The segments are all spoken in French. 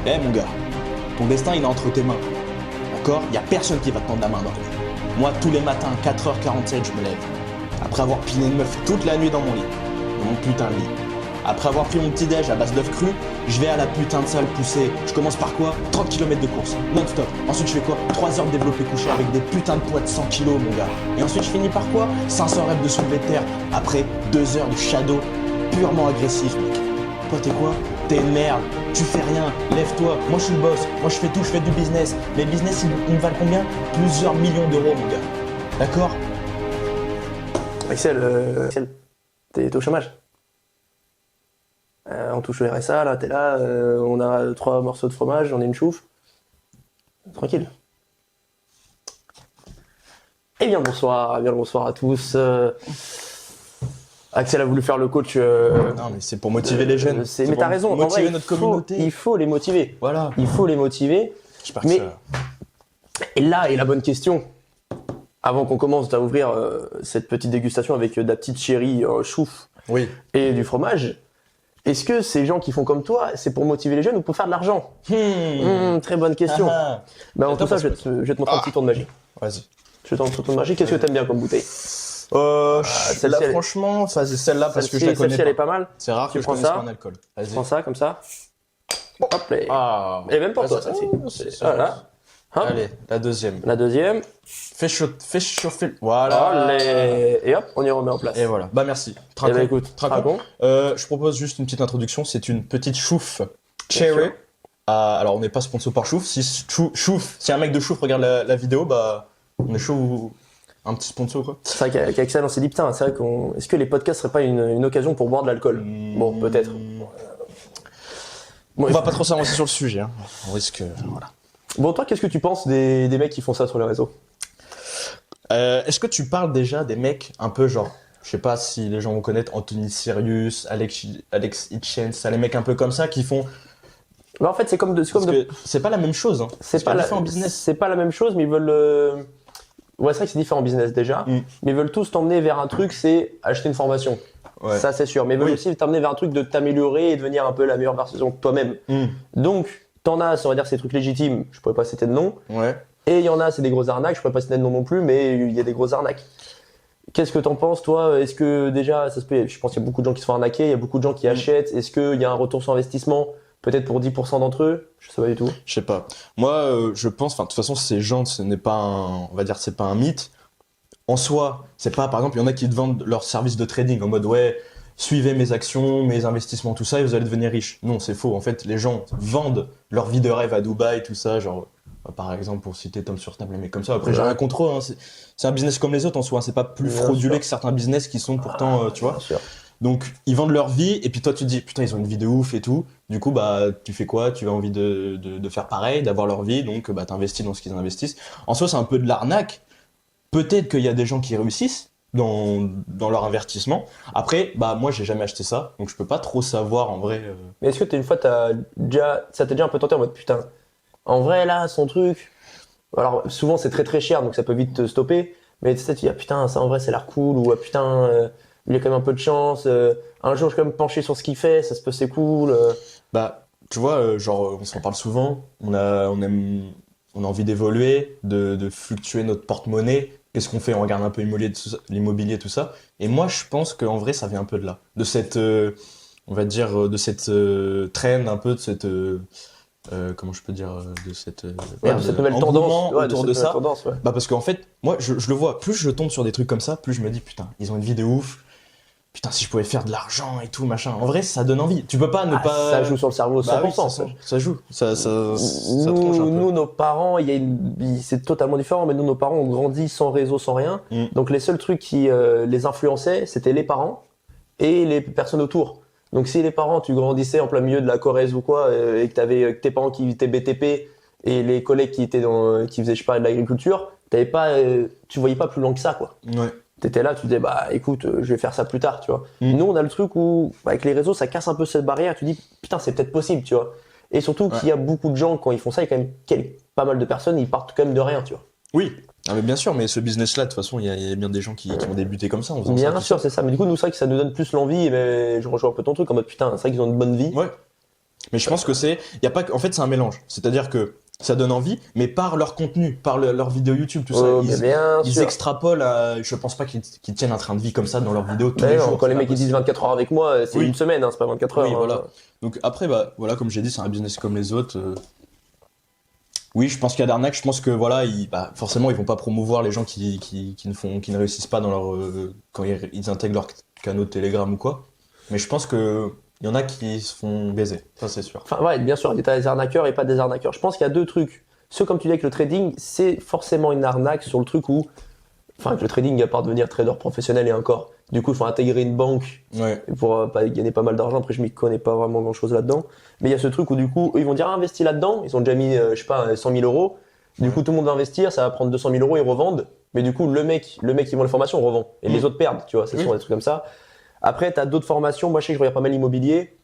Eh mon gars, ton destin il est entre tes mains. D'accord? Il n'y a personne qui va te tendre la main dans la vie. Moi, tous les matins, 4h47, je me lève. Après avoir piné une meuf toute la nuit dans mon lit. Dans mon putain de lit. Après avoir pris mon petit déj à base d'œufs crus, je vais à la putain de salle pousser. Je commence par quoi? 30 km de course, non-stop. Ensuite, je fais quoi? 3 heures de développé couché avec des putains de poids de 100 kilos, mon gars. Et ensuite, je finis par quoi? 500 reps de soulevé de terre. Après 2 heures de shadow purement agressif, mec. Toi, t'es quoi? T'es une merde. Tu fais rien. Lève-toi. Moi, je suis le boss. Moi, je fais tout. Je fais du business. Mais le business, il me valent combien? Plusieurs millions d'euros, mon gars. D'accord? Axel, t'es au chômage. On touche le RSA, là, t'es là, on a 3 morceaux de fromage, on est une chouffe. Tranquille. Eh bien, bonsoir à tous. Axel a voulu faire le coach. Non, mais c'est pour motiver les jeunes. Mais pour t'as raison, en motiver vrai, notre communauté. il faut les motiver. Voilà. Il faut les motiver. J'espère que Mais- ça... Et là est la bonne question. Avant qu'on commence à ouvrir cette petite dégustation avec de la petite chérie chouffe Oui. et du fromage, est-ce que ces gens qui font comme toi, c'est pour motiver les jeunes ou pour faire de l'argent? Très bonne question. Ah, Bah, en Attends, tout cas, parce je vais te montrer un petit tour de magie. Vas-y. Je vais te montrer un tour de magie. Qu'est-ce que t'aimes bien comme bouteille? Celle-là, celle-ci, elle est- franchement, enfin, c'est celle-là parce que je la connais Celle-ci, elle est pas. pas mal. C'est rare Tu que je prends connaisse ça. pas un alcool. Vas-y. Prends ça comme ça. Hop là. Ah. Et même pour Ah, toi, ça- celle-ci. c'est- Voilà. Hop. Allez, la deuxième. La deuxième. Fais chauffer. Voilà. Allez. Et hop, on y remet en place. Et voilà. Bah merci. Eh Trinquons. ben, écoute, Trinquons. Trinquons. Je propose juste une petite introduction. C'est une petite chouffe Bien cherry. sûr. Alors on n'est pas sponsor par chouffe. Si un mec de chouffe regarde la vidéo, bah on est chaud ou un petit sponsor quoi. C'est vrai qu'Axel, on s'est dit, putain, c'est vrai qu'on. Est-ce que les podcasts seraient pas une occasion pour boire de l'alcool? Bon, peut-être. On va pas trop s'avancer sur le sujet. Hein. On risque. Voilà. Bon, toi, qu'est-ce que tu penses des mecs qui font ça sur les réseaux? Est-ce que tu parles déjà des mecs un peu genre, je sais pas si les gens vont connaître Anthony Sirius, Alex Hitchens, ça les mecs un peu comme ça qui font. Bah, en fait, c'est comme Parce que c'est pas la même chose. Hein. c'est pas différent en business. C'est pas la même chose, mais ils veulent. Ouais, c'est vrai que c'est différent en business déjà, Mm. mais ils veulent tous t'emmener vers un truc, c'est acheter une formation. Ouais. Ça, c'est sûr. Mais ils veulent Oui. aussi t'emmener vers un truc de t'améliorer et devenir un peu la meilleure version de toi-même. Mm. Donc, t'en as, on va dire, ces trucs légitimes, je pourrais pas citer de nom. Ouais. Et il y en a, c'est des grosses arnaques, je pourrais pas citer de nom non plus, mais il y a des grosses arnaques. Qu'est-ce que t'en penses, toi? Est-ce que déjà, ça se peut, je pense qu'il y a beaucoup de gens qui se font arnaquer, il y a beaucoup de gens qui achètent. Est-ce qu'il y a un retour sur investissement, peut-être pour 10% d'entre eux? Je sais pas du tout. Je sais pas. Moi, je pense, enfin, de toute façon, ces gens, ce n'est pas on va dire, c'est pas un mythe. En soi, c'est pas, par exemple, il y en a qui te vendent leur service de trading en mode, ouais, suivez mes actions, mes investissements, tout ça, et vous allez devenir riche. Non, c'est faux. En fait, les gens vendent leur vie de rêve à Dubaï, tout ça, genre, par exemple, pour citer Tom sur table, les mecs comme ça. Après, j'ai Ouais. rien contre eux, hein. C'est un business comme les autres en soi. Hein. C'est pas plus Bien frauduleux sûr. que certains business qui sont pourtant, tu vois. Bien sûr. Donc, ils vendent leur vie, et puis toi, tu te dis, putain, ils ont une vie de ouf et tout. Du coup, bah, tu fais quoi? Tu as envie de faire pareil, d'avoir leur vie, donc, bah, t'investis dans ce qu'ils investissent. En soi, c'est un peu de l'arnaque. Peut-être qu'il y a des gens qui réussissent dans leur investissement. Après, bah, moi, j'ai jamais acheté ça, donc je peux pas trop savoir en vrai. Mais est-ce que une fois, ça t'a déjà un peu tenté en mode putain, en vrai là, son truc. Alors souvent c'est très très cher, donc ça peut vite te stopper. Mais tu sais, tu dis ah putain, ça en vrai, ça a l'air cool, ou ah putain, il a quand même un peu de chance. Un jour, je vais quand même pencher sur ce qu'il fait, ça se peut, c'est cool. Bah, tu vois, genre, on s'en parle souvent, on a envie d'évoluer, de fluctuer notre porte-monnaie. Qu'est-ce qu'on fait? On regarde un peu l'immobilier, tout ça. Et moi, je pense qu'en vrai, ça vient un peu de là. De cette, on va dire, de cette trend, un peu de cette, comment je peux dire, de cette, Ouais, de cette nouvelle engouement tendance, ouais, de autour cette de nouvelle ça. tendance, ouais. Bah, parce qu'en fait, moi, je le vois, plus je tombe sur des trucs comme ça, plus je me dis, putain, ils ont une vie de ouf. Putain, si je pouvais faire de l'argent et tout, machin. En vrai, ça donne envie. Tu peux pas ne Ah, pas. ça joue sur le cerveau 100%. Bah oui, ça joue. Ça tronche un peu. Nous, nos parents, c'est totalement différent, mais nous, nos parents ont grandi sans réseau, sans rien. Mm. Donc, les seuls trucs qui les influençaient, c'était les parents et les personnes autour. Donc, si les parents, tu grandissais en plein milieu de la Corrèze ou quoi, et que t'avais tes parents qui étaient BTP et les collègues qui étaient qui faisaient, je sais pas, de l'agriculture, tu voyais pas plus loin que ça, quoi. Ouais. T'étais là, tu disais, bah écoute, je vais faire ça plus tard, tu vois. Mm. Nous, on a le truc où, avec les réseaux, ça casse un peu cette barrière, tu dis, putain, c'est peut-être possible, tu vois. Et surtout qu'il y a beaucoup de gens, quand ils font ça, il y a quand même pas mal de personnes, ils partent quand même de rien, tu vois. Oui. Ah, mais bien sûr, mais ce business-là, de toute façon, il y a bien des gens qui ont débuté comme ça en faisant Bien ça. sûr, c'est ça. Mais du coup, nous, c'est vrai que ça nous donne plus l'envie, mais je rejoins un peu ton truc en mode, putain, c'est vrai qu'ils ont une bonne vie. Ouais. Mais je pense que en fait, c'est un mélange. C'est-à-dire que ça donne envie, mais par leur contenu, par leur vidéo YouTube, tout ça, Mais bien ils sûr. extrapolent à. Je pense pas qu'ils tiennent un train de vie comme ça dans leurs vidéos tous Mais les non, jours. quand c'est les pas mecs ils disent possible. 24 heures avec moi, c'est Oui. une semaine, hein, c'est pas 24 heures. Oui, hein. voilà. Donc après, bah, voilà, comme j'ai dit, c'est un business comme les autres. Oui, je pense qu'il y a d'arnaques. Je pense que voilà, forcément, ils vont pas promouvoir les gens qui ne réussissent pas dans quand ils intègrent leur canaux de Telegram ou quoi. Mais je pense que il y en a qui se font baiser. Ça, c'est sûr. Enfin, ouais, bien sûr, il y a des arnaqueurs et pas des arnaqueurs. Je pense qu'il y a deux trucs. Ceux, comme tu dis, avec le trading, c'est forcément une arnaque sur le truc où, enfin, avec le trading, à part devenir trader professionnel et encore, du coup, il faut intégrer une banque Ouais. pour gagner pas mal d'argent. Après, je m'y connais pas vraiment grand chose là-dedans. Mais il y a ce truc où, du coup, eux, ils vont dire, investis là-dedans. Ils ont déjà mis, je sais pas, 100 000 euros. Du coup, tout le monde va investir, ça va prendre 200 000 euros, ils revendent. Mais du coup, le mec qui vend les formations revend. Et les autres perdent, tu vois. Ce sont des trucs comme ça. Après, tu as d'autres formations. Moi, je sais que je regarde pas mal l'immobilier.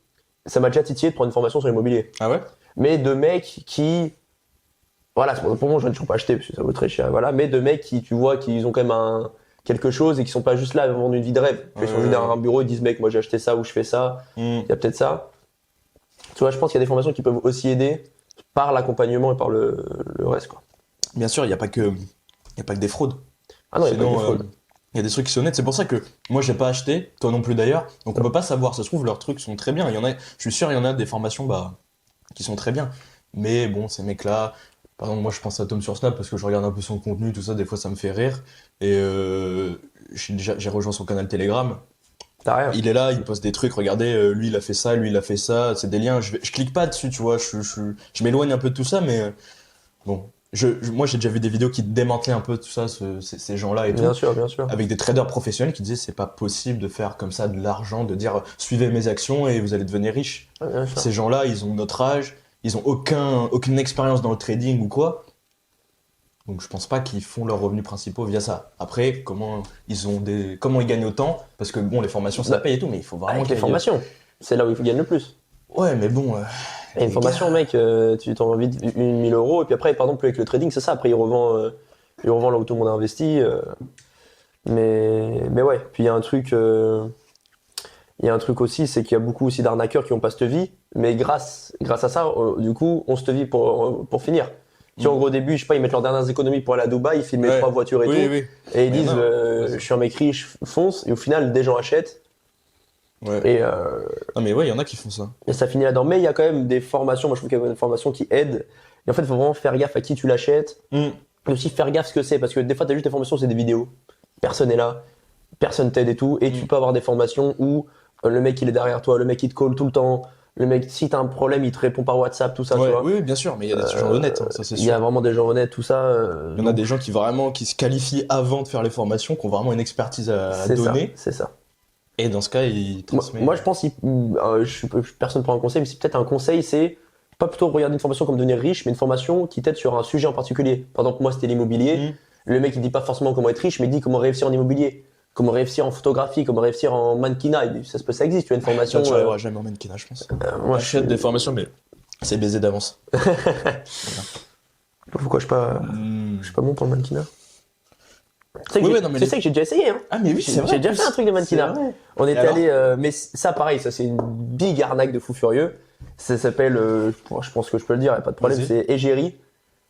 Ça m'a déjà titillé de prendre une formation sur l'immobilier. Ah ouais? Mais de mecs qui. Voilà, pour moi, je ne toujours pas acheter parce que ça vaut très cher. Voilà. Mais de mecs qui, tu vois, qui ont quand même quelque chose et qui sont pas juste là à vendre une vie de rêve. Ils sont juste derrière un bureau, ils disent, mec, moi j'ai acheté ça ou je fais ça. Il y a peut-être ça. Tu vois, je pense qu'il y a des formations qui peuvent aussi aider par l'accompagnement et par le reste, quoi. Bien sûr, il n'y a pas que des fraudes. Ah non, il y a pas Sinon, de fraude. il y a des trucs qui sont honnêtes. C'est pour ça que moi, j'ai pas acheté, toi non plus d'ailleurs. Donc, on peut pas savoir. Ça se trouve, leurs trucs sont très bien. Je suis sûr, il y en a des formations qui sont très bien. Mais bon, ces mecs-là, par exemple, moi, je pense à Tom sur Snap parce que je regarde un peu son contenu, tout ça. Des fois, ça me fait rire. Et j'ai rejoint son canal Telegram. T'as rien. Il est là, il poste des trucs. Regardez, lui, il a fait ça, lui, il a fait ça. C'est des liens. Je clique pas dessus, tu vois. Je m'éloigne un peu de tout ça, mais bon. Moi, j'ai déjà vu des vidéos qui démantelaient un peu tout ça, ces gens-là et tout. Bien sûr, bien sûr. Avec des traders professionnels qui disaient c'est pas possible de faire comme ça de l'argent, de dire suivez mes actions et vous allez devenir riche. Ouais, bien sûr. Ces gens-là, ils ont notre âge, ils ont aucune expérience dans le trading ou quoi. Donc je pense pas qu'ils font leurs revenus principaux via ça. Après, comment ils gagnent autant? Parce que bon, les formations ça Bah, paye et tout, mais il faut vraiment Avec les qu'il y ait- formations, c'est là où il faut gagner le plus. Ouais, mais bon. Et une les formation, gars, mec, tu t'en vite 1000 euros, et puis après, par exemple, avec le trading, c'est ça, après, il revend là où tout le monde a investi. Mais ouais, puis il y a un truc aussi, c'est qu'il y a beaucoup aussi d'arnaqueurs qui ont pas cette vie, mais grâce à ça, du coup, on se vie pour finir. Tu vois, en gros, au début, je sais pas, ils mettent leurs dernières économies pour aller à Dubaï, ils filment les Ouais. 3 voitures et Oui, tout, oui. et ils Mais disent, non, je suis un mec riche, fonce, et au final, des gens achètent, Ouais. et, Non, mais ouais, il y en a qui font ça. et ça finit là-dedans. Mais il y a quand même des formations, moi je trouve qu'il y a des formations qui aident, et en fait, il faut vraiment faire gaffe à qui tu l'achètes, et aussi faire gaffe ce que c'est, parce que des fois, t'as juste des formations, c'est des vidéos, personne est là, personne t'aide et tout, et tu peux avoir des formations où le mec il est derrière toi, le mec il te call tout le temps, le mec si t'as un problème il te répond par WhatsApp, tout ça, Ouais, tu vois. oui, bien sûr, mais il y a des gens honnêtes, hein, ça c'est Il y a sûr. vraiment des gens honnêtes, tout ça. Il y en a des gens qui se qualifient avant de faire les formations, qui ont vraiment une expertise à c'est ça, donner. c'est ça. Et dans ce cas, ils transmettent. Moi je pense, personne prend un conseil, mais c'est peut-être un conseil, c'est pas plutôt regarder une formation comme devenir riche, mais une formation qui t'aide sur un sujet en particulier. Par exemple, moi c'était l'immobilier. Le mec il dit pas forcément comment être riche, mais il dit comment réussir en immobilier. Comment réussir en photographie, comment réussir en mannequinat. Ça existe, tu as une formation. Ça, tu arriveras jamais en mannequinat, je pense. Moi, Achète des formations, mais c'est baisé d'avance. Pourquoi je suis pas bon pour le mannequinat? Tu sais que Oui, j'ai- ouais, non, mais tu sais que j'ai déjà essayé, hein. Ah, mais oui, c'est vrai. J'ai déjà en fait plus. un truc de mannequinat. C'est vrai. On était alors allé, mais ça pareil, ça c'est une big arnaque de fou furieux. Ça s'appelle, je pense que je peux le dire, y a pas de problème, Vas-y. c'est Égérie.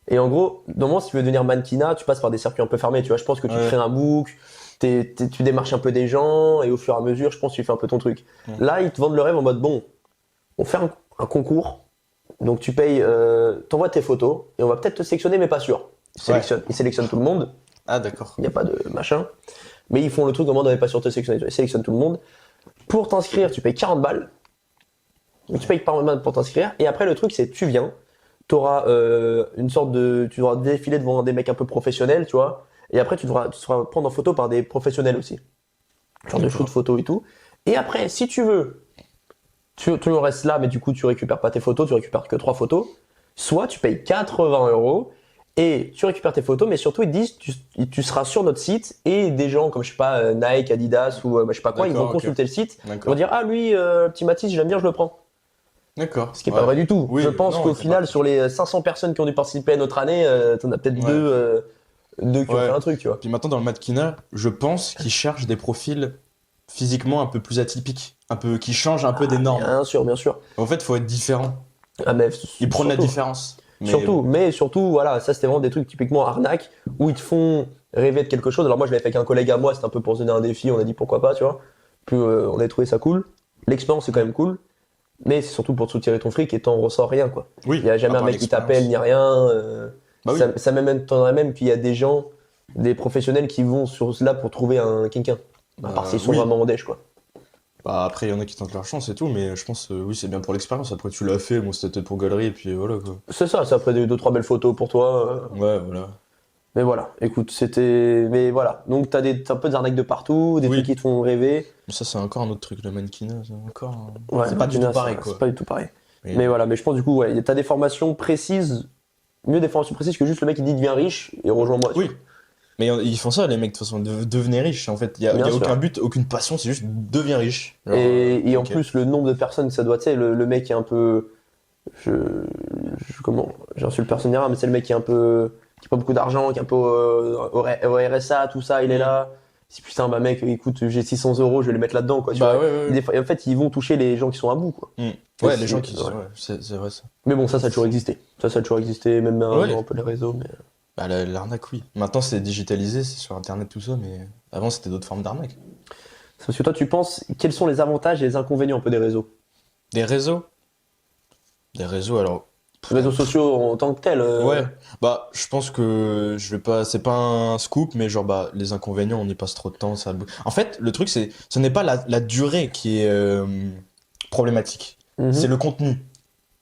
Et en gros, normalement, si tu veux devenir mannequinat, tu passes par des circuits un peu fermés. Tu vois, je pense que tu Ouais. crées un book, tu démarches un peu des gens, et au fur et à mesure, je pense que tu fais un peu ton truc. Là, ils te vendent le rêve en mode bon, on fait un concours, donc tu payes, t'envoies tes photos, et on va peut-être te sélectionner, mais pas sûr. Ils sélectionnent tout le monde. Ah, d'accord. Il n'y a pas de machin. Mais ils font le truc au moment où on n'est pas sûr de te sélectionner. Ils sélectionnent tout le monde. Pour t'inscrire, tu payes 40 balles. Donc tu payes 40 balles pour t'inscrire. Et après, le truc, c'est tu viens. Tu auras une sorte de. Tu devras défiler devant des mecs un peu professionnels, tu vois. Et après, tu seras prendre en photo par des professionnels aussi. Genre de shoot photo et tout. Et après, si tu veux, tu restes là, mais du coup, tu récupères pas tes photos, tu récupères que 3 photos. Soit tu payes 80 euros. Et tu récupères tes photos, mais surtout ils te disent tu seras sur notre site et des gens comme je sais pas Nike, Adidas ou je sais pas quoi, ils vont D'accord, ok. consulter le site, ils vont D'accord. dire ah lui petit Mathis j'aime bien je le prends. D'accord. Ce qui est pas vrai du tout. Oui, Je pense non, qu'au c'est final pas- sur les 500 personnes qui ont dû participer à notre année, t'en as peut-être Ouais. deux qui ont Ouais. fait un truc, tu vois. Puis maintenant, dans le mannequinat, je pense qu'ils cherchent des profils physiquement un peu plus atypiques. un peu, qui changent un peu des normes. Bien sûr, bien sûr. En fait, faut être différent. Ah, mais Ils prônent la surtout. différence. Mais surtout, voilà, ça c'était vraiment des trucs typiquement arnaque où ils te font rêver de quelque chose. Alors moi, je l'avais fait avec un collègue à moi, c'était un peu pour se donner un défi, on a dit pourquoi pas, tu vois. Puis on a trouvé ça cool. L'expérience c'est quand même cool, mais c'est surtout pour te soutirer ton fric et t'en ressors rien, quoi. Oui, Il y a jamais à un part mec qui l'expérience. t'appelle ni rien. Bah oui. Ça m'étonnerait même qu'il y a des gens, des professionnels qui vont sur là pour trouver un quelqu'un. À part s'ils sont oui. vraiment en déche, quoi. Bah, après, il y en a qui tentent leur chance et tout, mais je pense, oui, c'est bien pour l'expérience. Après, tu l'as fait, bon, c'était peut-être pour galerie, et puis voilà, quoi. C'est ça, ça après deux, trois belles photos pour toi. Ouais, voilà. Mais voilà, écoute, c'était. Mais voilà, donc t'as un peu des arnaques de partout, des Oui. trucs qui te font rêver. Mais ça, c'est encore un autre truc, le mannequinat, c'est encore. Ouais, C'est pas du tout Martina, pareil, quoi. C'est pas du tout pareil. Mais- Mais voilà, mais je pense du coup, ouais, t'as des formations précises, mieux des formations précises que juste le mec qui dit deviens riche et rejoins-moi. Oui. Mais ils font ça, les mecs, de toute façon, devenez riches. En fait, il y Bien a sûr. aucun but, aucune passion, c'est juste deviens riche. Genre, Et en ok. plus, le nombre de personnes que ça doit, tu sais, le mec qui est un peu. Comment j'insulte personne, mais c'est le mec qui est un peu. Qui a pas beaucoup d'argent, qui est un peu au RSA, tout ça, il est là. Si putain, bah mec, écoute, j'ai 600 euros, je vais les mettre là-dedans, quoi. Tu Bah vois. ouais, ouais. Des fois- en fait, ils vont toucher les gens qui sont à bout, quoi. Mm. Et Ouais, c'est- les gens qui. ouais. Ouais, c'est vrai ça. Mais bon, ça a toujours existé. Ça a toujours existé, même Ouais. un peu les réseaux. Mais... Bah, l'arnaque, oui. Maintenant, c'est digitalisé, c'est sur Internet, tout ça, mais avant, c'était d'autres formes d'arnaque. C'est parce que toi, tu penses, quels sont les avantages et les inconvénients un peu des réseaux? Des réseaux? Des réseaux, alors. Les réseaux sociaux en tant que tels. Ouais, bah, je pense que je vais pas, c'est pas un scoop, mais genre, bah, les inconvénients, on y passe trop de temps, ça. En fait, le truc, ce n'est pas la durée qui est problématique, Mhm. c'est le contenu.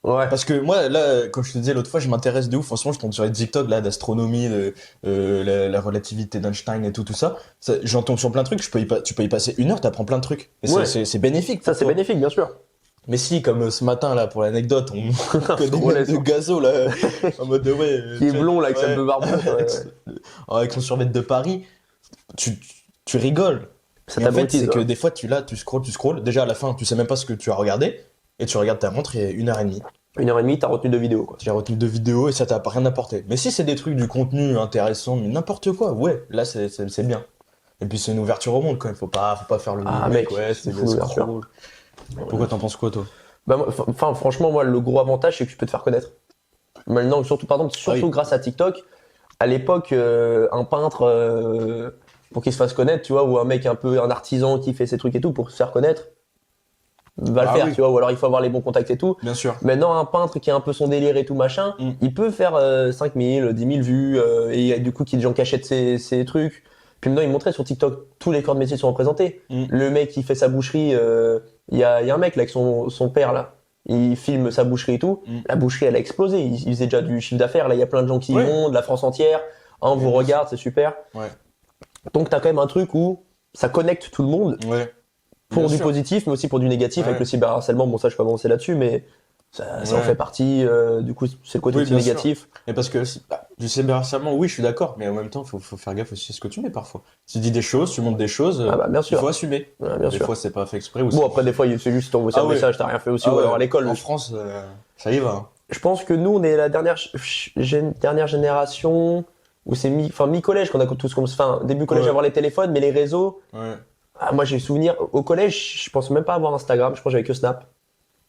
Ouais. Parce que moi, là, comme je te disais l'autre fois, je m'intéresse de ouf. Franchement, je tombe sur les TikTok là d'astronomie, la relativité d'Einstein et tout ça. J'en tombe sur plein de trucs. Tu peux y passer 1 heure, t'apprends plein de trucs. Et Ouais. c'est bénéfique. Ça, pour c'est toi. bénéfique, bien sûr. Mais si, comme ce matin là, pour l'anecdote, on que des Ouais, mecs de gazo là, en mode de ouais. Qui est tu- blond, là, avec sa ouais. peu barbe. Avec son survêt de Paris, tu rigoles. Ça Et en fait, t'abrutise. c'est que Ouais. des fois, tu scrolles. Déjà, à la fin, tu sais même pas ce que tu as regardé. Et tu regardes ta montre et 1 heure et demie. 1 heure et demie, t'as retenu 2 vidéos, quoi. J'ai retenu 2 vidéos et ça t'a rien apporté. Mais si c'est des trucs du contenu intéressant, mais n'importe quoi, ouais, là c'est bien. Et puis c'est une ouverture au monde quand même, faut pas faire le Ah, mec, mec, ouais, c'est c'est fou, des l'ouverture. scrolls. Pourquoi t'en penses quoi toi? Bah, enfin, franchement, moi, le gros avantage, c'est que tu peux te faire connaître. Maintenant, surtout, par exemple, surtout Ah oui. grâce à TikTok. À l'époque, un peintre, pour qu'il se fasse connaître, tu vois, ou un mec un artisan qui fait ses trucs et tout, pour se faire connaître, va le Ah faire, oui. tu vois, ou alors il faut avoir les bons contacts et tout. Bien sûr. Maintenant, un peintre qui a un peu son délire et tout machin, Mm. il peut faire 5 000, 10 000 vues, et du coup, qu'il y ait des gens qui achètent ses trucs. Puis maintenant, il montrait sur TikTok, tous les corps de métier sont représentés. Mm. Le mec qui fait sa boucherie, il y a un mec là avec son père là, il filme sa boucherie et tout. Mm. La boucherie, elle a explosé. Il faisait déjà du chiffre d'affaires. Là, il y a plein de gens qui y Ouais. vont, de la France entière. On vous regarde, c'est super. Ouais. Donc, t'as quand même un truc où ça connecte tout le monde Ouais. pour Bien du sûr. positif, mais aussi pour du négatif Ouais. avec le cyberharcèlement. Bon, ça, je peux avancer là-dessus, mais ça en Ouais. fait partie. Du coup, c'est le côté Oui, aussi bien sûr. négatif. Et parce que du cyberharcèlement, oui, je suis d'accord, mais en même temps, faut faire gaffe aussi à ce que tu mets parfois. Tu dis des choses, tu montres des choses, Ah bah, bien il sûr. faut assumer. Ouais, bien Des sûr. fois, c'est pas fait exprès. Ou Bon, après, des fois, c'est juste t'envoies un Ah ouais. message, t'as rien fait aussi, Ah ou alors ouais. à l'école. En France, ça y va. Hein. Je pense que nous, on est la dernière génération où c'est mi-collège qu'on a tous comme enfin, début collège Ouais. avoir les téléphones, mais les réseaux. Ouais. Ah, moi, j'ai souvenir au collège, je pense même pas avoir Instagram, je pense que j'avais que Snap.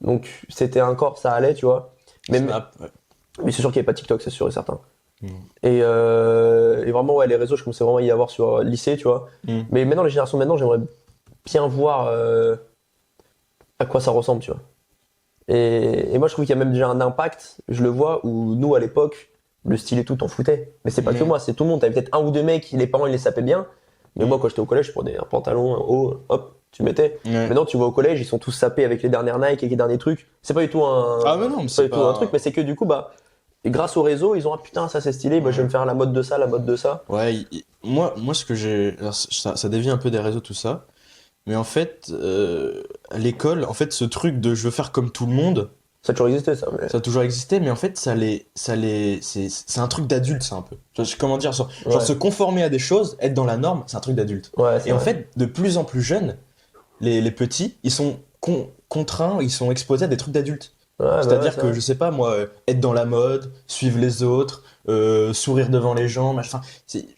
Donc, c'était encore, ça allait, tu vois. Mais Snap, ouais. c'est sûr qu'il n'y avait pas TikTok, c'est sûr et certain. Mm. Et vraiment, ouais, les réseaux, je commençais vraiment à y avoir sur lycée, tu vois. Mm. Mais maintenant, les générations de maintenant, j'aimerais bien voir à quoi ça ressemble, tu vois. Et moi, je trouve qu'il y a même déjà un impact, je le vois, où nous, à l'époque, le style et tout, t'en foutais. Mais c'est pas que moi, c'est tout le monde. T'avais peut-être un ou deux mecs, les parents, ils les sapaient bien. Mais moi, quand j'étais au collège, je prenais un pantalon, un haut, hop, tu mettais. Ouais. Maintenant, tu vois au collège, ils sont tous sapés avec les dernières Nike, avec les derniers trucs. C'est pas du tout Ah, mais non, mais c'est c'est pas du tout un pas. truc, mais c'est que du coup, bah, et grâce au réseau, ils ont, ah putain, ça c'est stylé, bah, je vais me faire la mode de ça, la mode de ça. Ouais, moi, ce que j'ai. Alors, ça dévie un peu des réseaux, tout ça. Mais en fait, à l'école, en fait, ce truc de je veux faire comme tout le monde, Ça a toujours existé, ça. Mais... ça a toujours existé, mais en fait, c'est un truc d'adulte, ça un peu. Comment dire, genre Ouais. se conformer à des choses, être dans la norme, c'est un truc d'adulte. Ouais, c'est Et en vrai. fait, de plus en plus jeunes, les petits, ils sont contraints, ils sont exposés à des trucs d'adultes. Ouais, bah C'est-à-dire ouais, c'est que, vrai. je sais pas, moi, être dans la mode, suivre les autres, sourire devant les gens, machin.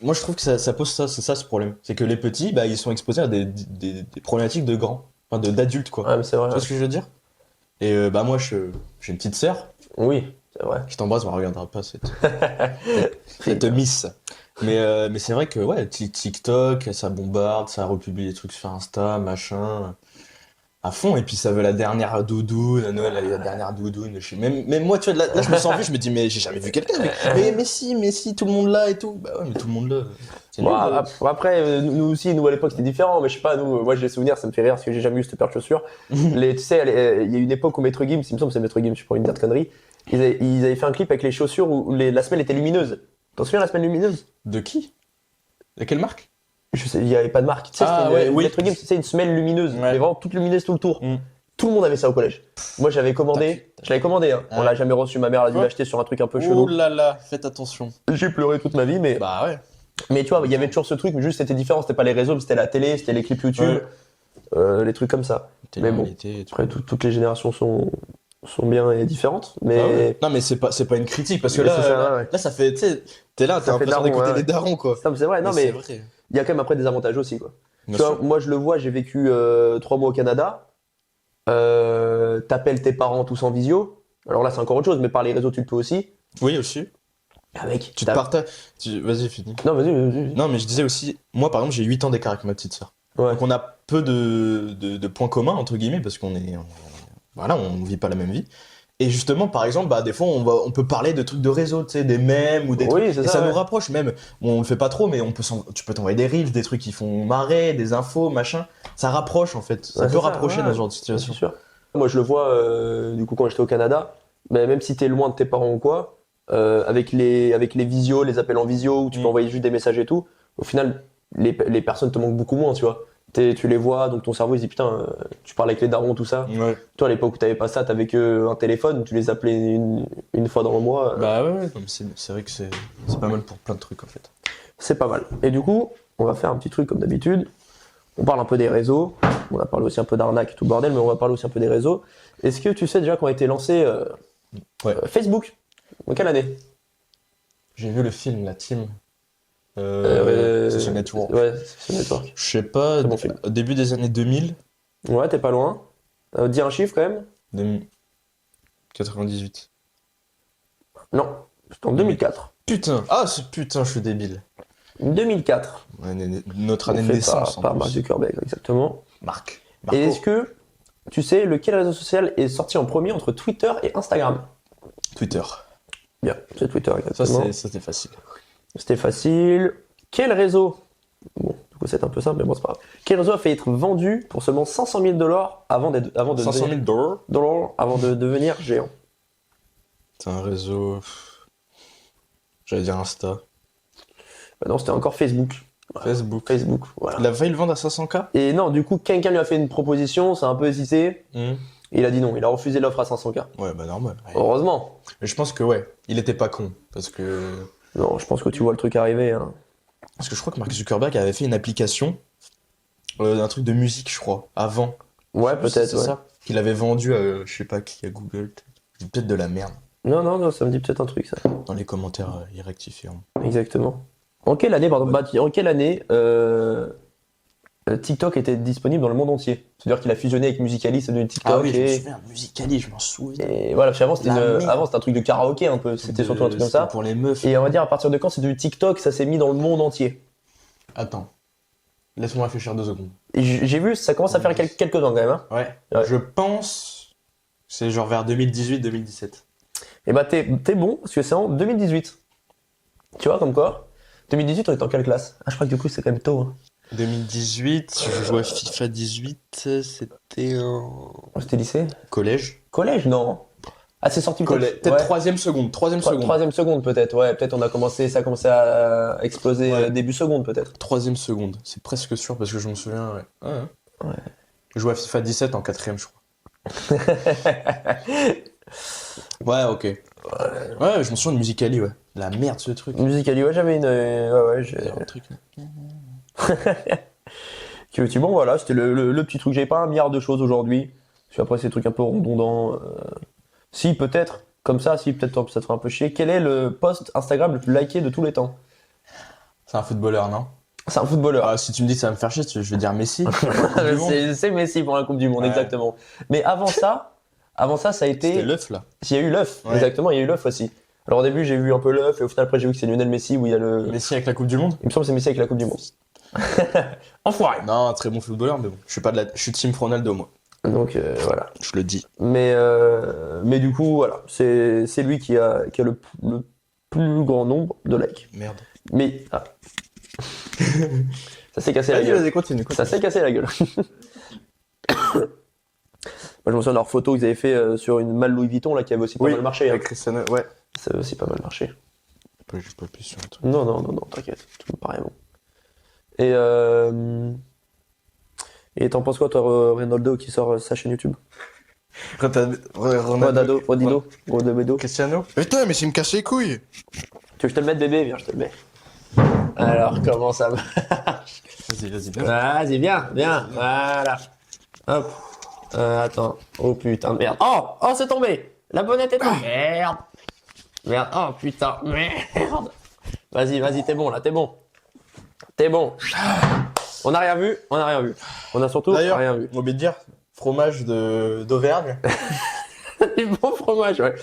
Moi, je trouve que ça pose ça, c'est ça ce problème. C'est que les petits, bah, ils sont exposés à des problématiques de grands. Enfin, d'adultes, quoi. Ouais, mais c'est vrai. Tu vois ce que je veux dire? Et bah, moi, j'ai une petite sœur. Oui, c'est vrai. Je t'embrasse, on ne regardera pas cette miss. Mais c'est vrai que, ouais, TikTok, ça bombarde, ça republie des trucs sur Insta, machin. À fond, et puis ça veut la dernière doudoune, à Noël, la dernière doudoune. Même moi, tu vois, là, je me sens vu, je me dis, mais j'ai jamais vu quelqu'un. Mais si, tout le monde là et tout. Bah ouais, mais tout le monde là. C'est Bon, nul, après, nous aussi, nous à l'époque c'était différent, mais je sais pas, moi j'ai des souvenirs, ça me fait rire parce que j'ai jamais eu cette paire de chaussures. Tu sais, il y a une époque où Maître Gims, il me semble que c'est Maître Gims, je suis pas une dire de conneries, ils avaient fait un clip avec les chaussures où la semelle était lumineuse. T'en souviens la semelle lumineuse? De qui? De quelle marque? Je sais, il y avait pas de marque. Tu sais, Ah, c'était ouais, oui. Maître Gims, c'est une semelle lumineuse, Ouais. mais vraiment toute lumineuse tout le tour. Mm. Tout le monde avait ça au collège. Moi j'avais commandé, je l'avais commandé, hein. On Ouais. l'a jamais reçu, ma mère elle a dû Ouais. l'acheter sur un truc un peu Oh chelou. là là, faites attention. J'ai pleuré toute ma vie, mais Bah ouais. tu vois, il y avait toujours ce truc, mais juste c'était différent, c'était pas les réseaux, mais c'était la télé, c'était les clips YouTube, les trucs comme ça. Mais bon, Télé-réalité et tout. après toutes les générations sont bien et différentes, mais Ah ouais. Non, mais c'est pas une critique, parce que Mais là, c'est ça, là, ouais. là, ça fait, tu sais, t'es là, Ça t'as fait l'impression daron, d'écouter ouais. les darons, quoi. Ça, c'est vrai, non c'est mais vrai. il y a quand même après des avantages aussi, quoi. Bien Tu vois, sûr. moi je le vois, j'ai vécu 3 mois au Canada, t'appelles tes parents tous en visio, alors là c'est encore autre chose, mais par les réseaux tu le peux aussi. Oui, aussi. Ah mec, Tu te partages. Vas-y, finis. Non vas-y. Non, mais je disais aussi, moi par exemple, j'ai 8 ans d'écart avec ma petite sœur. Ouais. Donc on a peu de points communs, entre guillemets, parce voilà, on vit pas la même vie. Et justement, par exemple, bah, des fois, on peut parler de trucs de réseau, tu sais, des mèmes ou des trucs. Oui, c'est Et ça, ça ouais. nous rapproche même. Bon, on le fait pas trop, mais tu peux t'envoyer des reels, des trucs qui font marrer, des infos, machin. Ça rapproche, en fait. Ça Ouais, peut c'est ça, rapprocher ouais. dans ce genre de C'est situation. sûr. Moi je le vois, du coup quand j'étais au Canada, mais même si t'es loin de tes parents ou quoi, avec les visios, les appels en visio, où tu peux envoyer juste des messages et tout, au final, les personnes te manquent beaucoup moins, tu vois. Tu les vois, donc ton cerveau il se dit putain, tu parles avec les darons, tout ça. Ouais. Toi, à l'époque où t'avais pas ça, t'avais que un téléphone, tu les appelais une fois dans le mois. Bah ouais, non, mais c'est vrai que c'est pas mal pour plein de trucs, en fait. C'est pas mal. Et du coup, on va faire un petit truc comme d'habitude. On parle un peu des réseaux. On a parlé aussi un peu d'arnaque et tout le bordel, mais on va parler aussi un peu des réseaux. Est-ce que tu sais déjà quand a été lancé Ouais. Facebook? En quelle année? J'ai vu le film, La Team. Social Network. Ouais, Social Network. Je sais pas, Très bon film. au début des années 2000, Ouais, t'es pas loin. Dis un chiffre quand même. 98. Non, c'était en 2004. Putain, putain, je suis débile. 2004. Ouais, notre année de Fait naissance. par en Mark plus. Zuckerberg, exactement. Marc. Et est-ce que tu sais lequel réseau social est sorti en premier entre Twitter et Instagram? Twitter. Bien, c'est Twitter, Ça, exactement. c'était facile. C'était facile. Quel réseau? Bon, du coup, c'est un peu simple, mais bon, c'est pas grave. Quel réseau a fait être vendu pour seulement 500 000 $ avant de 500 000 dollars. avant de devenir géant? C'est un réseau. J'allais dire Insta. Bah non, c'était encore Facebook. Facebook. Facebook, voilà. Il a failli le vendre à 500K. Et non, du coup, quelqu'un lui a fait une proposition, ça a un peu hésité, et il a dit non, il a refusé l'offre à 500K. Ouais, bah normal. Ouais. Heureusement. Mais je pense que ouais, il était pas con. Parce que Non, je pense que tu vois le truc arriver. Hein. je crois que Mark Zuckerberg avait fait une application d'un truc de musique, je crois, avant. Ouais, peut-être, C'est ouais. ça. Qu'il avait vendu à, je sais pas qui, à Google. C'est peut-être de la merde. Non, ça me dit peut-être un truc, ça. Dans les commentaires, il rectifie. Exactement. En quelle année, TikTok était disponible dans le monde entier? C'est-à-dire qu'il a fusionné avec Musical.ly, c'est devenu TikTok. Ah oui, je me souviens, Musical.ly, je m'en souviens. Et voilà, parce qu'avant, La merde. avant, c'était un truc de karaoké un peu. C'était surtout un truc comme ça. C'était pour les meufs. Et on va dire, à partir de quand c'est devenu TikTok, ça s'est mis dans le monde entier. Attends. Laisse-moi réfléchir 2 secondes. Et j'ai vu, ça commence à faire quelques ans quand même. Hein. Ouais. Ouais. Je pense. C'est genre vers 2018-2017. Et bah, t'es bon, parce que c'est en 2018. Tu vois, comme quoi? 2018, on était en quelle classe? Ah, je crois que du coup, c'est quand même tôt. Hein. 2018, je jouais à FIFA 18, c'était en C'était lycée? collège. Collège, non. Ah, c'est sorti Collège. Peut-être ouais. 3ème seconde. 3ème seconde. Troisième seconde, peut-être. Ouais, peut-être ça a commencé à exploser Ouais. début seconde, peut-être. 3ème seconde. C'est presque sûr parce que je me souviens. Ouais. Ouais. Je jouais à FIFA 17 en 4ème, je crois. Ouais, ok. Ouais, je me souviens de Musical.ly, ouais. La merde, ce truc. Musical.ly, ouais, j'avais une. Ouais, C'est un truc. Bon, voilà, c'était le petit truc. J'avais pas un milliard de choses aujourd'hui. Parce qu'après, c'est des trucs un peu redondants. Si, peut-être. Comme ça, si, peut-être ça te fera un peu chier. Quel est le post Instagram le plus liké de tous les temps? C'est un footballeur, non? C'est un footballeur. Ah, si tu me dis que ça va me faire chier, je vais dire Messi. Coupe du Monde. C'est Messi pour la Coupe du Monde, Ouais. exactement. Mais avant ça, ça a été. C'était l'œuf là. Il y a eu l'œuf, Ouais. exactement, il y a eu l'œuf aussi. Alors au début, j'ai vu un peu l'œuf, et au final, après, j'ai vu que c'est Lionel Messi où il y a le. Messi avec la Coupe du Monde. Il me semble que c'est Messi avec la Coupe du Monde. Enfoiré. Non, un très bon footballeur, mais bon, je suis team Ronaldo moi. Donc voilà. Je le dis. Mais du coup, voilà, c'est lui qui a le plus grand nombre de likes. Merde. Mais ça s'est cassé la gueule. Vas-y, continue. Ça s'est cassé la gueule. Moi, je me souviens de leur photo qu'ils avaient fait sur une malle Louis Vuitton là, qui avait aussi pas mal marché. Hein. Avec Cristiano, ouais. Ça avait aussi pas mal marché. Je suis pas plus sûr. Non, t'inquiète, tout me paraît bon. Et t'en penses quoi, toi, Ronaldo, qui sort sa chaîne YouTube? Ronaldo. Cristiano. Putain, mais c'est me casse les couilles. Tu veux que je te le mette, bébé? Viens, je te le mets. Alors, comment ça va? Vas-y. Vas-y, viens, voilà. Hop. Attends. Oh putain de merde. Oh, c'est tombé. La bonnette est tombée. Merde. Oh putain, merde. Vas-y, t'es bon là, t'es bon. On n'a rien vu. On a surtout D'ailleurs, rien vu. on oublie de dire, fromage d'Auvergne. Du bon fromage, ouais.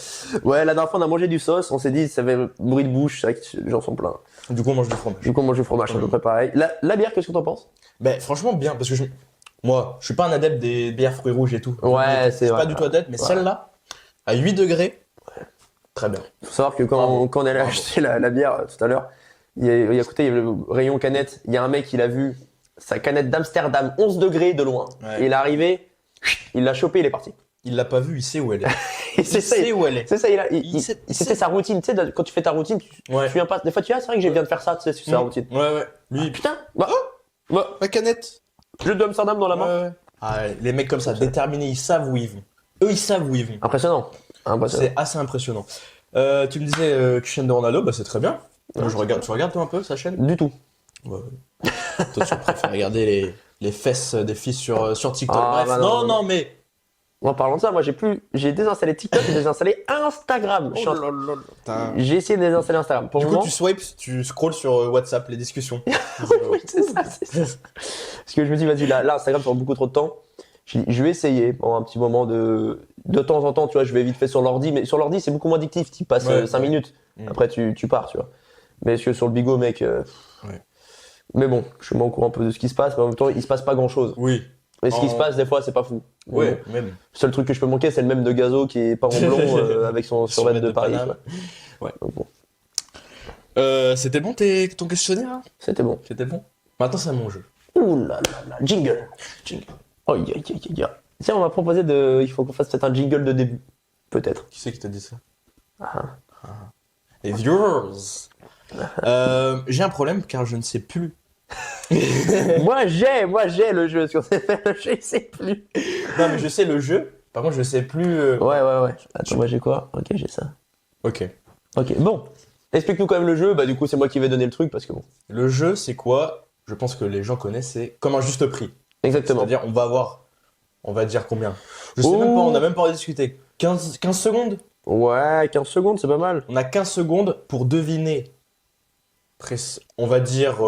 Ouais, la dernière fois, on a mangé du sauce. On s'est dit, ça fait bruit de bouche. C'est vrai que les gens sont pleins. Du coup, on mange du fromage. Du coup, on mange du fromage, c'est à peu près pareil. La bière, qu'est-ce que t'en penses? Ben, franchement, bien, parce que moi, je suis pas un adepte des bières fruits rouges et tout. Ouais, Je c'est suis vrai. pas du tout adepte, mais Ouais. celle-là, à 8 degrés, très bien. Faut savoir que quand on allait acheter la bière tout à l'heure, il y a le rayon canette. Il y a un mec, il a vu sa canette d'Amsterdam 11 degrés de loin. Ouais. Et il est arrivé, il l'a chopé, il est parti. Il l'a pas vu, il sait où elle est. Et c'est Il ça, sait où elle est. c'est ça, Il c'était sa routine. Tu sais, quand tu fais ta routine, tu Ouais. te souviens pas. Des fois, tu dis, ah, c'est vrai que j'ai viens de faire ça, tu sais, c'est sa routine. Ouais. Lui, Putain, La canette. jeu d'Amsterdam dans la main. ouais. Ah, les mecs comme ça, déterminés, ils savent où ils vont. Eux, ils savent où ils vont. Impressionnant. C'est assez impressionnant. Tu me disais Cristiano Ronaldo, bah c'est très bien. Ouais, Tu regardes toi un peu sa chaîne? Du tout. Ouais. Toi, tu préfères regarder les fesses des filles sur TikTok. Ah, Bref, bah non, mais. En parlant de ça, moi, j'ai désinstallé TikTok et j'ai désinstallé Instagram. Putain. J'ai essayé de désinstaller Instagram. Pour Du le coup, moment, tu swipes, tu scrolls sur WhatsApp, les discussions. oui, c'est ça. Parce que je me dis, vas-y, là, Instagram, ça prend beaucoup trop de temps. Je vais essayer pendant un petit moment de temps en temps, tu vois, je vais vite fait sur l'ordi, mais sur l'ordi, c'est beaucoup moins addictif. Tu passes Ouais, 5 ouais. minutes. Mm. Après, tu pars, tu vois. Mais sur le bigot, mec. Ouais. Mais bon, je suis au courant un peu de ce qui se passe, mais en même temps, il se passe pas grand chose. Oui. Mais ce qui En- se passe, des fois, c'est pas fou. Ouais, Le même. seul truc que je peux manquer, c'est le même de Gazo qui est pas en blond avec son survêt de Paris. Paname. quoi. Ouais. Donc bon, C'était bon ton questionnaire hein? c'était bon. C'était bon. Maintenant, c'est mon jeu. Ouh là là, jingle. Oh, Tiens, on m'a proposé il faut qu'on fasse peut-être un jingle de début. Peut-être. Qui c'est qui t'a dit ça? Ah. Les viewers. J'ai un problème car je ne sais plus. moi j'ai le jeu. Sur je sais plus. Non, mais je sais le jeu. Par contre, je sais plus. Ouais. Attends, moi j'ai quoi? Ok, j'ai ça. Ok. Ok, bon. Explique-nous quand même le jeu. Bah, du coup, c'est moi qui vais donner le truc parce que bon. Le jeu, c'est quoi? Je pense que les gens connaissent, c'est comme un juste prix. Exactement. C'est-à-dire, on va dire combien? Je sais même pas, on a même pas discuté. 15 secondes? Ouais, 15 secondes, c'est pas mal. On a 15 secondes pour deviner. On va dire,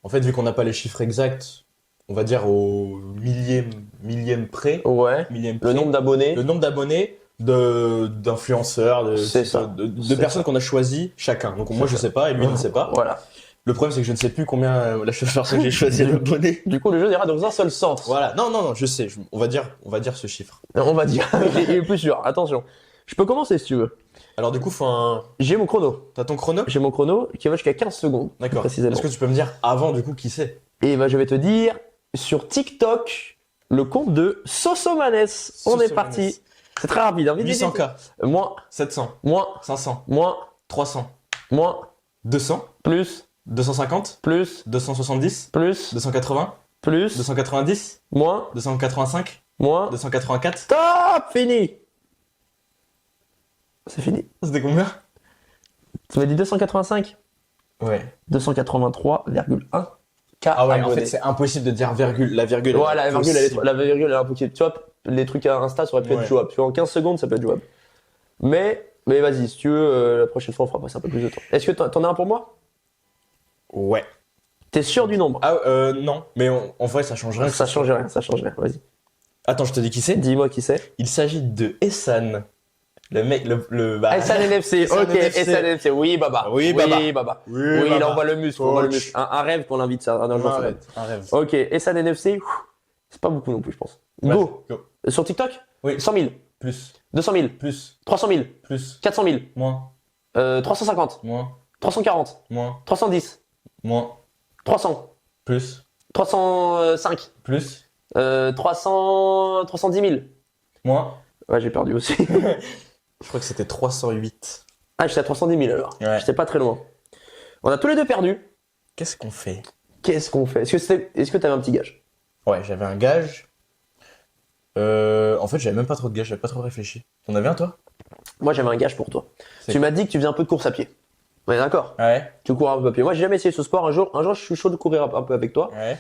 en fait, vu qu'on n'a pas les chiffres exacts, on va dire au millième près. Ouais. Millième Le près. nombre d'abonnés. Le nombre d'abonnés d'influenceurs, C'est ça. de C'est personnes ça. qu'on a choisi chacun. Donc moi je sais pas et lui il ne sait pas. Voilà. Le problème c'est que je ne sais plus combien la personne que j'ai choisi l'abonné. Du coup, le jeu ira dans un seul sens. Voilà. Non, je sais. On va dire ce chiffre. On va dire. Il est plus sûr. Attention. Je peux commencer si tu veux. Alors du coup, J'ai mon chrono. t'as ton chrono? J'ai mon chrono qui va jusqu'à 15 secondes. D'accord. Précisément. Est-ce que tu peux me dire avant du coup qui c'est? Et bah, je vais te dire sur TikTok le compte de Sosomanes. On est Sosomanes. parti. C'est très rapide. Hein. Vite, vite, 800K, vite. Moins, 700, moins, 500, moins, 300, moins, 200, plus, 250, plus, 270, plus, 280, plus, 290, moins, 285, moins. 284. Stop! Fini! C'est fini. C'était combien? Tu m'as dit 285? Ouais. 283,1 K Ah ouais, en abonnés. fait, c'est impossible de dire la virgule. Ouais, la virgule, possible. la virgule, elle est impossible. Tu vois, les trucs à Insta, ça aurait pu être Ouais. jouable. Tu vois, en 15 secondes, ça peut être jouable. Mais vas-y, si tu veux, la prochaine fois, on fera passer un peu plus de temps. Est-ce que t'en as un pour moi? Ouais. T'es sûr du nombre? Ah, non. Mais en vrai, ça change rien. Ça change rien, ça change rien. Vas-y. Attends, je te dis qui c'est? Dis-moi qui c'est. Il s'agit de Essan. Le mec, bah... Essan NFC, ok, NFC. Essan NFC, oui, Baba. Oui, Baba. Oui, Baba. Oui, Oui, il Baba. envoie le muscle, on voit le Coach. muscle. Un rêve qu'on l'invite ça, un jour. ça va. Arrête, un rêve. Ok, Essan NFC, c'est pas beaucoup non plus, je pense. Ouais, Go. go. Sur TikTok? Oui. 100 000, Plus, 200 000, plus, 300 000, plus, 400 000, moins, 350, moins, 340, moins, 310, moins, 300, plus, 305, plus, 310 000. moins. Ouais, j'ai perdu aussi. Je crois que c'était 308. Ah, j'étais à 310 000 alors. Ouais. J'étais pas très loin. On a tous les deux perdu. Qu'est-ce qu'on fait? Qu'est-ce qu'on fait? Est-ce que t'avais un petit gage? Ouais, j'avais un gage. En fait, j'avais même pas trop de gage, j'avais pas trop réfléchi. T'en avais un, toi? Moi, j'avais un gage pour toi. C'est Tu m'as dit que tu faisais un peu de course à pied. Ouais, d'accord. Ouais, Tu cours un peu à pied. Moi, j'ai jamais essayé ce sport. Un jour, je suis chaud de courir un peu avec toi. ouais,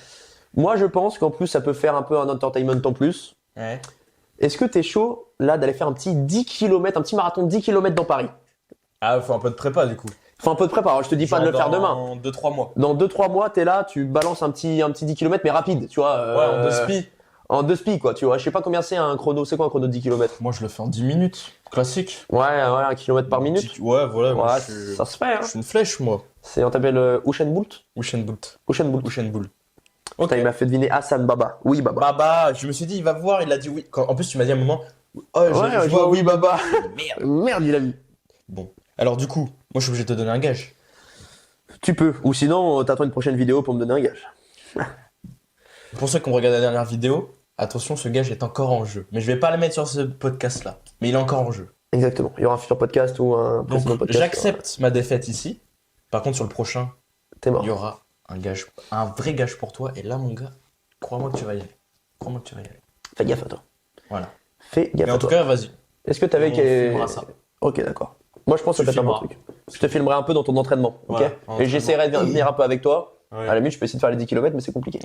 Moi, je pense qu'en plus, ça peut faire un peu un entertainment en plus. ouais. Est-ce que t'es chaud, là, d'aller faire un petit 10 km, un petit marathon de 10 km dans Paris? Ah, faut un peu de prépa, du coup. Faut un peu de prépa. Alors, je te dis pas de le faire demain. Dans 2-3 mois. Dans 2-3 mois, t'es là, tu balances un petit 10 km, mais rapide, tu vois. Ouais, en 2 spi. En 2 spi, quoi, tu vois. Je sais pas combien c'est un chrono. C'est quoi un chrono de 10 km? Moi, je le fais en 10 minutes. Classique. Ouais, 1 km par minute. Ouais, voilà. moi, Ouais, je suis... ça se fait, hein. je suis une flèche, moi. On t'appelle Usain Bolt? Usain Bolt. Usain Bolt. Usain Bolt. Putain, il m'a fait deviner Hassan Baba. Oui, Baba. Baba, je me suis dit, il va voir, il a dit oui. En plus, tu m'as dit à un moment, oh, Ouais, je vois oui, Baba. Merde. Merde, il a vu. Bon. Alors, du coup, moi, je suis obligé de te donner un gage. Tu peux. Ou sinon, t'attends une prochaine vidéo pour me donner un gage. Pour ceux qui ont regardé la dernière vidéo, attention, ce gage est encore en jeu. Mais je vais pas le mettre sur ce podcast-là. Mais il est encore en jeu. Exactement. Il y aura un futur podcast ou un précédent Donc, podcast. j'accepte ma défaite ici. Par contre, sur le prochain, T'es mort. il y aura un gage, un vrai gage pour toi. Et là, mon gars, crois-moi que tu vas y aller. Crois-moi que tu vas y aller. Fais gaffe à toi. Voilà. Fais gaffe Mais à en tout toi. cas, vas-y. Est-ce que t'avais on filmera ça. Ok, d'accord. Moi, je pense que Tu ça peut être un bon filmeras. truc. Je te filmerai un peu dans ton entraînement, ok? Voilà, Et entraînement. j'essaierai de venir un peu avec toi. Ouais. À la limite, je peux essayer de faire les 10 km, mais c'est compliqué.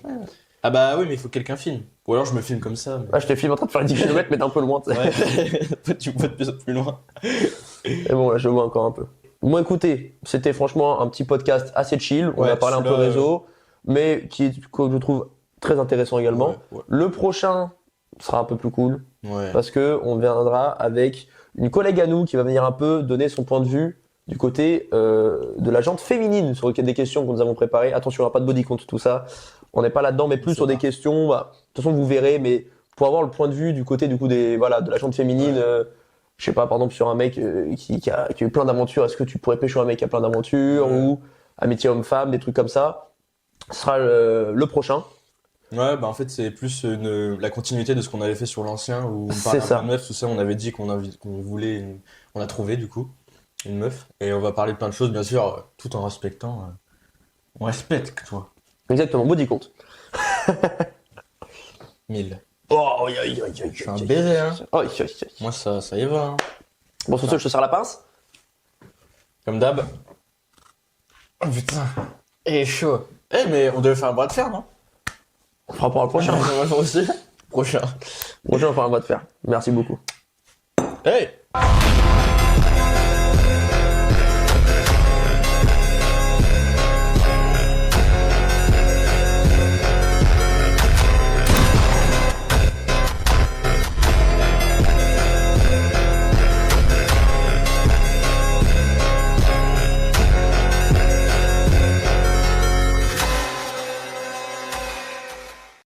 Ah bah oui, mais il faut que quelqu'un filme. Ou alors je me filme comme ça. Mais... Ah, je te filme en train de faire les 10 km, mais d'un peu loin. tu sais. Ouais. Tu vois de plus en plus loin. Et bon, là, je vois encore un peu. Bon, écoutez, c'était franchement un petit podcast assez chill. On Ouais, a parlé un peu celui-là, réseau, mais que je trouve très intéressant également. Ouais, Le prochain sera un peu plus cool ouais. parce que on viendra avec une collègue à nous qui va venir un peu donner son point de vue du côté de la jante féminine sur des questions que nous avons préparées. Attention, il n'y aura pas de body count, tout ça. On n'est pas là-dedans, mais plus C'est sur des pas. questions. Bah, de toute façon, vous verrez, mais pour avoir le point de vue du côté du coup de la jante féminine. Je sais pas, par exemple, sur un mec qui a eu plein d'aventures, est-ce que tu pourrais pêcher un mec qui a plein d'aventures ou amitié homme-femme, des trucs comme ça. Ce sera le prochain. Ouais, bah en fait, c'est plus la continuité de ce qu'on avait fait sur l'ancien où on C'est parlait ça. un peu de meuf, tout ça. On avait dit qu'on voulait. On a trouvé du coup une meuf. Et on va parler de plein de choses, bien sûr, tout en respectant. On respecte, toi. Exactement, body count. 1000. Oh, Je suis un baiser, hein. Moi, ça y va. Hein. Bon, sur ce, je te serre la pince. Comme d'hab. Oh putain. Eh, chaud. Eh, mais on devait faire un bras de fer, non? On fera pour le prochain. On va faire aussi. Prochain. Prochain, on fera un bras de fer. Merci beaucoup. Hey!